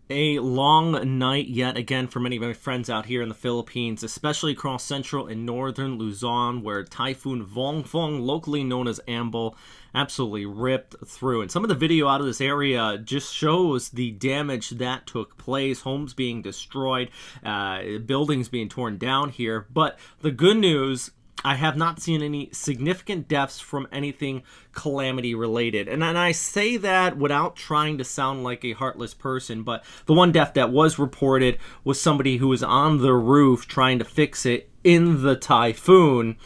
A long night yet again for many of my friends out here in the Philippines, especially across central and northern Luzon, where Typhoon Vongfong, locally known as Ambo, absolutely ripped through. And some of the video out of this area just shows the damage that took place, homes being destroyed, buildings being torn down here. But the good news, I have not seen any significant deaths from anything calamity related. And I say that without trying to sound like a heartless person, but the one death that was reported was somebody who was on the roof trying to fix it in the typhoon,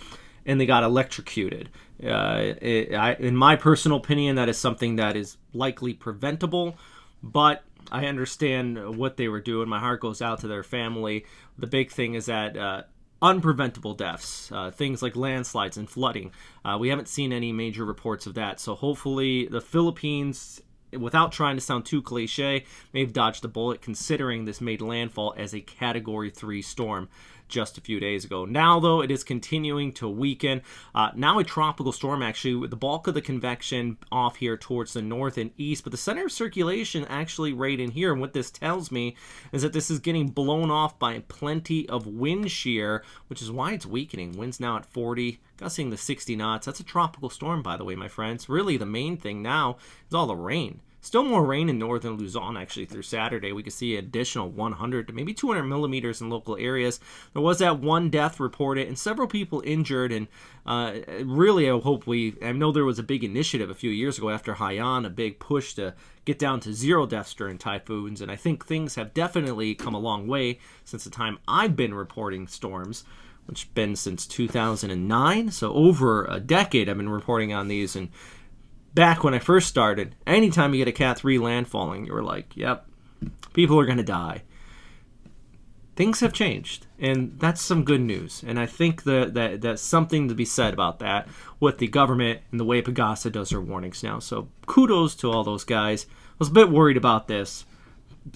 and they got electrocuted. In my personal opinion, that is something that is likely preventable, but I understand what they were doing. My heart goes out to their family. The big thing is that unpreventable deaths, things like landslides and flooding. We haven't seen any major reports of that. So hopefully the Philippines, without trying to sound too cliche, may have dodged a bullet considering this made landfall as a Category 3 storm just a few days ago. Now, though, it is continuing to weaken. Now a tropical storm, actually, with the bulk of the convection off here towards the north and east, but the center of circulation actually right in here. And what this tells me is that this is getting blown off by plenty of wind shear, which is why it's weakening. Winds now at 40, gusting to 60 knots. That's a tropical storm, by the way, my friends. Really, the main thing now is all the rain. Still more rain in northern Luzon, actually, through Saturday. We could see an additional 100 to maybe 200 millimeters in local areas. There was that one death reported and several people injured. And really, I know there was a big initiative a few years ago after Haiyan, a big push to get down to 0 deaths during typhoons. And I think things have definitely come a long way since the time I've been reporting storms, which has been since 2009. So over a decade I've been reporting on these. And back when I first started, anytime you get a Cat 3 landfalling, you were like, yep, people are going to die. Things have changed, and that's some good news. And I think that that's something to be said about that with the government and the way Pagasa does their warnings now. So kudos to all those guys. I was a bit worried about this,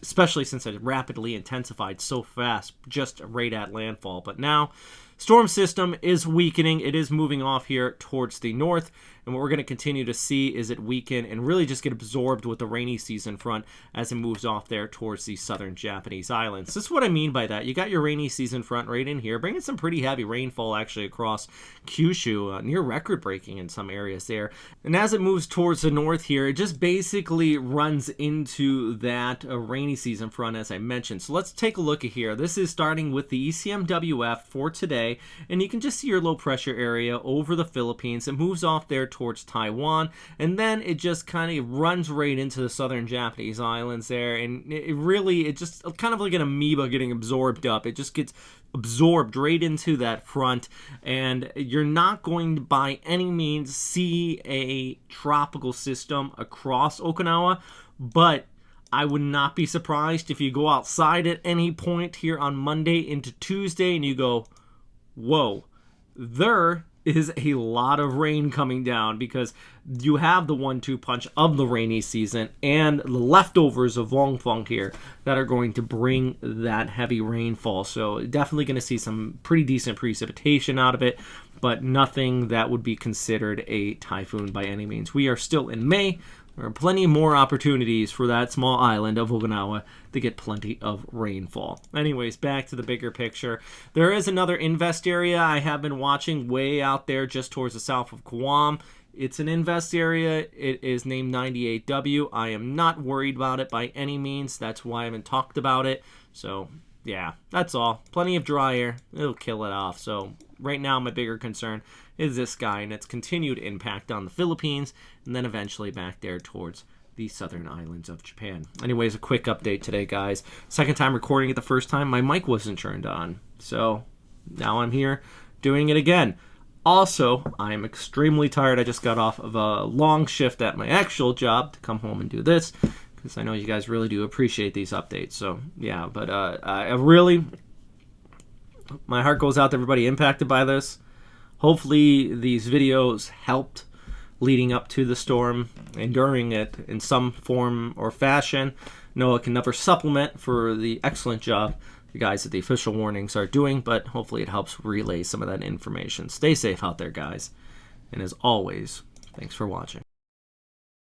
especially since it rapidly intensified so fast just right at landfall. But now, storm system is weakening. It is moving off here towards the north. And what we're going to continue to see is it weaken and really just get absorbed with the rainy season front as it moves off there towards the southern Japanese islands. This is what I mean by that. You got your rainy season front right in here, bringing some pretty heavy rainfall actually across Kyushu, near record-breaking in some areas there. And as it moves towards the north here, it just basically runs into that rainy season front, as I mentioned. So let's take a look at here. This is starting with the ECMWF for today, and you can just see your low pressure area over the Philippines. It moves off there towards Taiwan, and then it just kind of runs right into the southern Japanese islands there, and it just kind of like an amoeba getting absorbed up. It just gets absorbed right into that front, and you're not going to by any means see a tropical system across Okinawa, but I would not be surprised if you go outside at any point here on Monday into Tuesday and you go, whoa, there is a lot of rain coming down, because you have the 1-2 punch of the rainy season and the leftovers of Vongfong here that are going to bring that heavy rainfall. So definitely going to see some pretty decent precipitation out of it, but nothing that would be considered a typhoon by any means. We are still in May. There are plenty more opportunities for that small island of Okinawa to get plenty of rainfall. Anyways, back to the bigger picture. There is another invest area I have been watching way out there just towards the south of Guam. It's an invest area. It is named 98W. I am not worried about it by any means. That's why I haven't talked about it. So, yeah, that's all. Plenty of dry air. It'll kill it off. So, right now, my bigger concern is this guy and its continued impact on the Philippines, and then eventually back there towards the southern islands of Japan. Anyways, a quick update today, guys. Second time recording it. The first time my mic wasn't turned on, so now I'm here doing it again. Also, I'm extremely tired. I just got off of a long shift at my actual job to come home and do this, because I know you guys really do appreciate these updates. So yeah, but my heart goes out to everybody impacted by this. Hopefully these videos helped leading up to the storm and during it in some form or fashion. No, it can never supplement for the excellent job the guys at the official warnings are doing, but hopefully it helps relay some of that information. Stay safe out there, guys. And as always, thanks for watching.